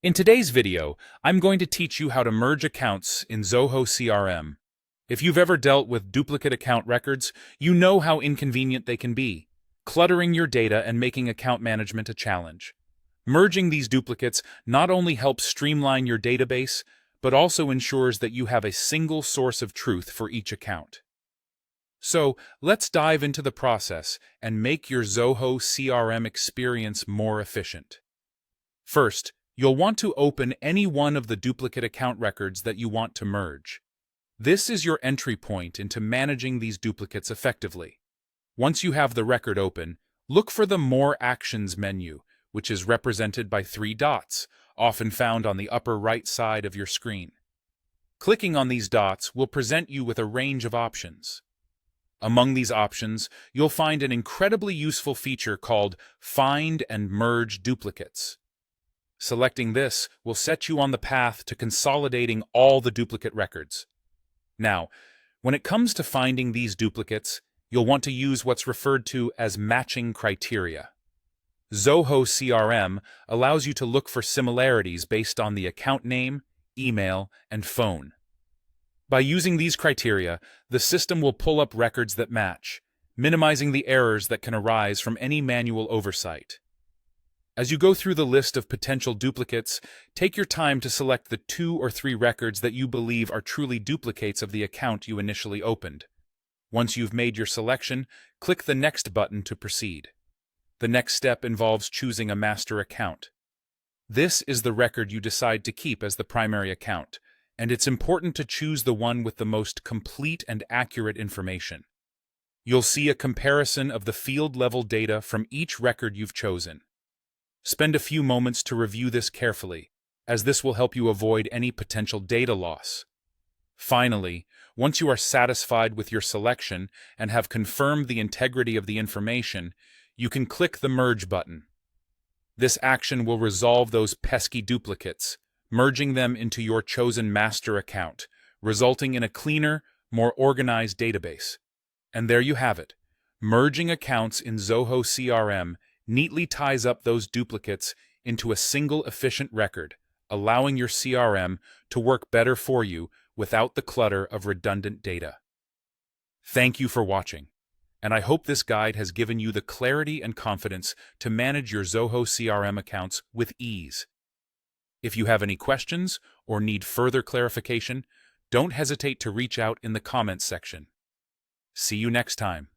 In today's video, I'm going to teach you how to merge accounts in Zoho CRM. If you've ever dealt with duplicate account records, you know how inconvenient they can be, cluttering your data and making account management a challenge. Merging these duplicates not only helps streamline your database, but also ensures that you have a single source of truth for each account. So, let's dive into the process and make your Zoho CRM experience more efficient. First, you'll want to open any one of the duplicate account records that you want to merge. This is your entry point into managing these duplicates effectively. Once you have the record open, look for the More Actions menu, which is represented by 3 dots, often found on the upper right side of your screen. Clicking on these dots will present you with a range of options. Among these options, you'll find an incredibly useful feature called Find and Merge Duplicates. Selecting this will set you on the path to consolidating all the duplicate records. Now, when it comes to finding these duplicates, you'll want to use what's referred to as matching criteria. Zoho CRM allows you to look for similarities based on the account name, email, and phone. By using these criteria, the system will pull up records that match, minimizing the errors that can arise from any manual oversight. As you go through the list of potential duplicates, take your time to select the 2 or 3 records that you believe are truly duplicates of the account you initially opened. Once you've made your selection, click the Next button to proceed. The next step involves choosing a master account. This is the record you decide to keep as the primary account, and it's important to choose the one with the most complete and accurate information. You'll see a comparison of the field-level data from each record you've chosen. Spend a few moments to review this carefully, as this will help you avoid any potential data loss. Finally, once you are satisfied with your selection and have confirmed the integrity of the information, you can click the Merge button. This action will resolve those pesky duplicates, merging them into your chosen master account, resulting in a cleaner, more organized database. And there you have it. Merging accounts in Zoho CRM neatly ties up those duplicates into a single efficient record, allowing your CRM to work better for you without the clutter of redundant data. Thank you for watching, and I hope this guide has given you the clarity and confidence to manage your Zoho CRM accounts with ease. If you have any questions or need further clarification, don't hesitate to reach out in the comments section. See you next time.